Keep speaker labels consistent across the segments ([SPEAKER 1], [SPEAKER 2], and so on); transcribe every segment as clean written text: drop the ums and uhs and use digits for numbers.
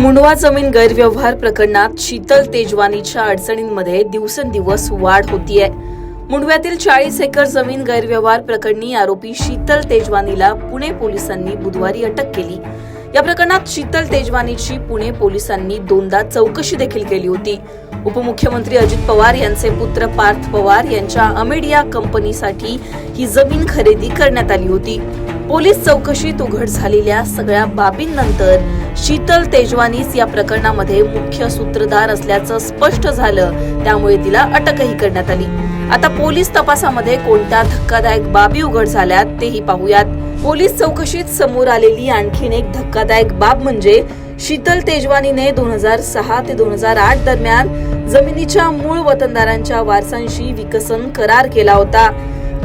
[SPEAKER 1] मुंडवा जमीन गैरव्यवहार प्रकरणात शीतल तेजवानीच्या अडचणींमध्ये दिवसेंदिवस वाढ होतीये। मुंडव्यातील 40 एकर जमीन गैरव्यवहार प्रकरणी आरोपी शीतल तेजवानीला पुणे पोलिसांनी बुधवारी अटक केली। या प्रकरणात शीतल तेजवानीची पुणे पोलिसांनी दोनदा चौकशी देखील केली होती। उपमुख्यमंत्री अजित पवार यांचे पुत्र पार्थ पवार यांच्या अमेडिया कंपनीसाठी ही जमीन खरेदी करण्यात आली होती। पोलीस चौकशीत उघड झालेल्या सगळ्या बाबींनंतर शीतल तेजवानीच या प्रकरणामध्ये मुख्य सूत्रधार असल्याचं स्पष्ट झालं, त्यामुळे तिला अटकही करण्यात आली। आता पोलीस तपासामध्ये कोणत्या धक्कादायक बाबी उघड झाल्यात तेही पाहूयात। पोलीस चौकशीत समोर आलेली आणखीन एक धक्कादायक बाब म्हणजे शीतल तेजवानीने 2006 ते 2008 दरम्यान जमिनीच्या मूळ वतनदारांच्या वारसांशी विकसन करार केला होता।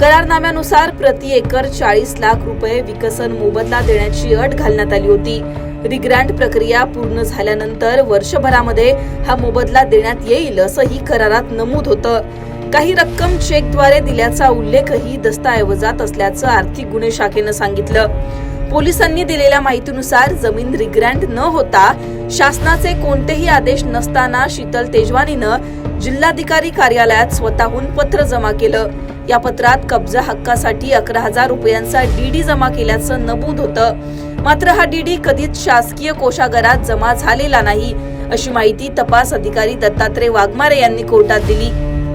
[SPEAKER 1] करारनाम्यानुसार प्रति एकर 40 लाख रुपये विकसन मोबदला देण्याची अट घालण्यात आली होती। रिग्रँट प्रक्रिया पूर्ण झाल्यानंतर वर्षभरामध्ये हा मोबदला देण्यात येईल असंही करारात नमूद होतं। काही रक्कम चेकद्वारे दिल्याचा उल्लेखही दस्तऐवजात असल्याचं आर्थिक गुन्हे शाखेनं सांगितलं। पोलिसांनी दिलेल्या माहितीनुसार जमीन रिग्रँट न होता शासनाचे कोणतेही आदेश नसताना शीतल तेजवानीनं जिल्हाधिकारी कार्यालयात स्वतःहून पत्र जमा केलं। या पत्रात कब्जा हक्कासाठी 11,000 रुपयांचा डीडी जमा केल्याचं नमूद होतं। मात्र हा डीडी कधीच शासकीय कोषागारात जमा झालेला नाही, अशी माहिती तपास अधिकारी दत्तात्रय वाघमारे यांनी कोर्टात दिली।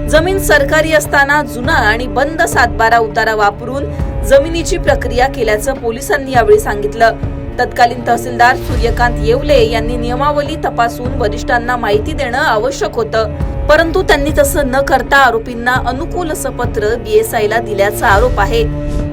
[SPEAKER 1] जमीन सरकारी असताना जुना आणि बंद 7/12 उतारा वापरून जमिनीची प्रक्रिया केल्याचं पोलिसांनी यावेळी सांगितलं। तत्कालीन तहसीलदार सूर्यकांत येवले यांनी नियमावली तपासून वरिष्ठांना माहिती देणं आवश्यक होतं, परंतु त्यांनी तसं न करता आरोपींना अनुकूल असं पत्र BSIला दिल्याचा आरोप आहे।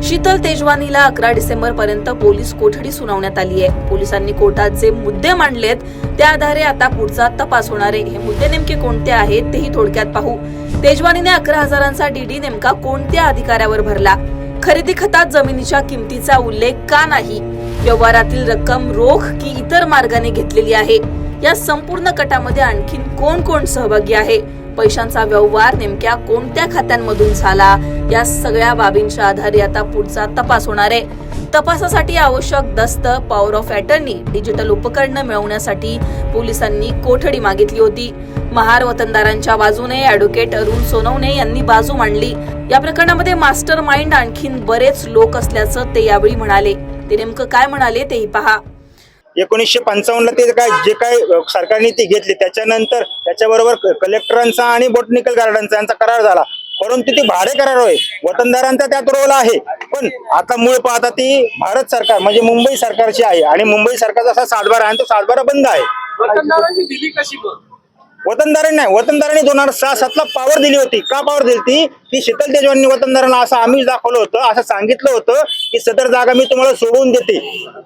[SPEAKER 1] शीतल तेजवानीला 11 डिसेंबर पर्यंत पोलीस कोठडी सुनावण्यात आली आहे। पोलिसांनी कोर्टात जे मुद्दे मांडलेत त्या आधारे आता पुढचा तपास होणार आहे। हे मुद्दे नेमके कोणते आहेत तेही थोडक्यात पाहू। तेजवानीने 11,000चा डीडी नेमका कोणत्या अधिकाऱ्यावर भरला? खरेदी खतात जमिनीच्या किमतीचा उल्लेख का नाही? व्यवहारातील रक्कम रोख की इतर मार्गाने घेतलेली आहे? या संपूर्ण कटामध्ये आणखीन कोण कोण सहभागी आहे? पैशांचा व्यवहार नेमक्या कोणत्या खात्यांमधून झाला? या सगळ्या बाबींच्या आधारे आता पुढचा तपास होणार आहे। तपासासाठी आवश्यक दस्त, पॉवर ऑफ अटर्नी, डिजिटल उपकरणं मिळवण्यासाठी पोलिसांनी कोठडी मागितली होती। महार वतनदारांच्या बाजूने ॲडव्होकेट अरुण सोनवणे यांनी बाजू मांडली। या प्रकरणामध्ये मास्टर माइंड आणखीन बरेच लोक असल्याचं ते यावेळी म्हणाले। ते नेमकं काय म्हणाले तेही पहा।
[SPEAKER 2] 1955 ते जे काय सरकारने ती घेतली त्याच्यानंतर त्याच्याबरोबर कलेक्टरांचा आणि बॉटनिकल गार्डनचा यांचा करार झाला, परंतु ती भाडे करार होय, वतनदारांचा त्यात रोल आहे। पण आता मूळ पाहता ती भारत सरकार म्हणजे मुंबई सरकारची आहे आणि मुंबई सरकारचा असा 7/12 आहे, तो 7/12 बंद आहे।
[SPEAKER 3] वतनदारांनी दिली कशी?
[SPEAKER 2] वतनदारांनी नाही, वतनदारांनी 2006-07ला पॉवर दिली होती। का पॉवर दिली ती शीतल तेजवानी वतनदारांना असं आम्ही दाखवलं होतं, असं सांगितलं होतं की सदर जागा मी तुम्हाला सोडून देते।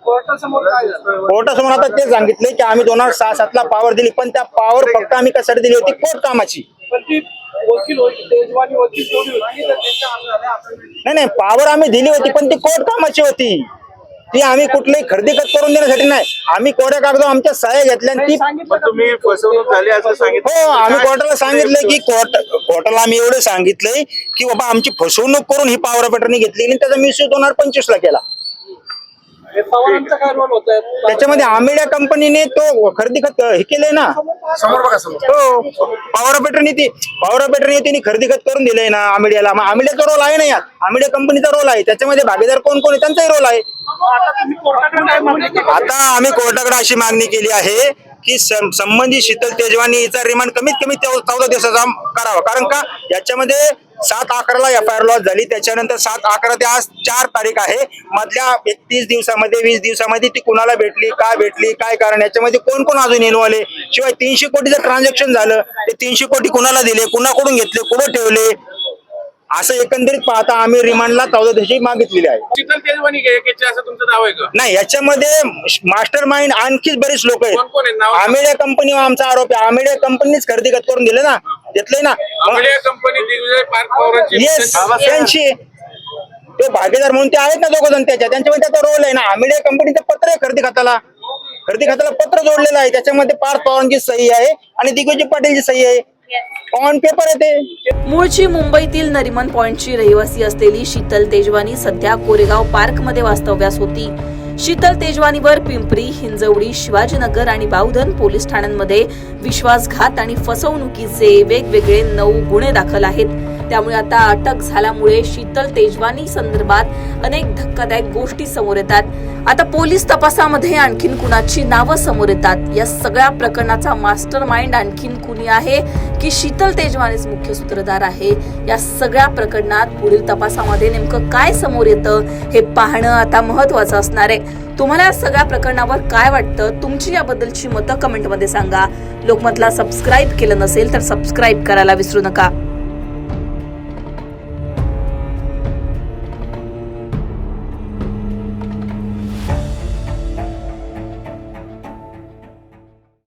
[SPEAKER 2] कोर्टासमोर आता ते सांगितले की आम्ही 2006-07ला पॉवर दिली, पण त्या पॉवर फक्त आम्ही कशासाठी दिली होती? कोर्ट कामाची। नाही, पॉवर आम्ही दिली होती पण ती कोर्ट कामाची होती। ती आम्ही कुठलीही खरेदी खत करून देण्यासाठी नाही, आम्ही कोर्टा कागद आमच्या सह्या घेतल्या आणि ती
[SPEAKER 3] तुम्ही फसवणूक झाली असं सांगितलं?
[SPEAKER 2] हो, आम्ही कोर्टाला सांगितलंय की कोर्टाला आम्ही एवढं सांगितलंय की बाबा आमची फसवणूक करून ही पॉवर ऑपरेटरनी घेतली आणि त्याचा मिसयूज 2025ला केला। त्याच्यामध्ये अमेडिया कंपनीने तो खरेदी खत हे केलंय ना,
[SPEAKER 3] समोर बघा समोर।
[SPEAKER 2] हो, पॉवर ऑपरेटरने त्यांनी खरेदी खत करून दिलंय ना अमेडियाला। मग अमेडियाचा रोल आहे ना यात, अमेडिया कंपनीचा रोल आहे, त्याच्यामध्ये भागीदार कोण कोण आहे त्यांचाही रोल आहे। आता आम्ही कोर्टाकडे अशी मागणी केली आहे की संबंधित शीतल तेजवानी हिचा रिमांड कमीत कमी 14 दिवसाचा करावा, कारण का याच्यामध्ये 7/11ला FIR लॉस झाली, त्याच्यानंतर 7/11 ते आज 4 तारीख आहे। मधल्या 31 दिवसामध्ये 20 दिवसामध्ये ती कुणाला भेटली, काय भेटली, काय कारण, याच्यामध्ये कोण कोण अजून इन्व्हॉल्व आहे? शिवाय 300 कोटीचं ट्रान्झॅक्शन झालं, ते 300 कोटी कुणाला दिले, कुणाकडून घेतले, कुठे ठेवले, असं एकंदरीत पाहता आम्ही रिमांडला 14 दिवशी मागितलेली आहे।
[SPEAKER 3] शीतल तेजवानी घ्यायची असं तुमचं दावा आहे का?
[SPEAKER 2] नाही, याच्यामध्ये मास्टर माइंड आणखीच बरेच लोक आहेत। अमेडिया कंपनी आमचा आरोप आहे, अमेडिया कंपनीच खरेदी खत करून दिले ना, घेतलंय ना
[SPEAKER 3] अमेडिया कंपनी दिग्विजय पार्क पॉवरची।
[SPEAKER 2] येस, त्यांची ते भागीदार म्हणून ते आहेत ना दोघ जण, त्यांच्यामध्ये त्याचा रोल आहे ना। अमेडिया कंपनीचं पत्र आहे खरेदी खताला पत्र जोडलेलं आहे, त्याच्यामध्ये पार्थ पवारांची सही आहे आणि दिग्विजय पाटीलची सही आहे, ऑन पेपर येते।
[SPEAKER 1] मूळची मुंबईतील नरिमन पॉइंटची रहिवासी असलेली शीतल तेजवानी सध्या कोरेगाव पार्क मध्ये वास्तव्यास होती। शीतल तेजवानीवर पिंपरी, हिंजवडी, शिवाजीनगर आणि बावधन पोलीस ठाण्यांमध्ये विश्वासघात आणि फसवणुकीचे वेगवेगळे 9 गुन्हे दाखल आहेत. त्यामुळे आता अटक झाल्यामुळे शीतल तेजवानी संदर्भात अनेक धक्कादायक गोष्टी समोर येतात. आता पोलीस तपासामध्ये आणखीन कुणाची नावं समोर येतात. या सगळ्या प्रकरणाचा मास्टर माइंड आणखीन कुणी आहे की शीतल तेजवानीच मुख्य सूत्रधार आहे? या सगळ्या प्रकरणात पुढील तपासामध्ये नेमकं काय समोर येतं हे पाहणं आता महत्वाचं असणार आहे. तुम्हाला या सगळ्या प्रकरणावर काय वाटतं? तुमची याबद्दलची मतं कमेंटमध्ये सांगा. लोकमतला सबस्क्राईब केलं नसेल तर सबस्क्राईब करायला विसरू नका.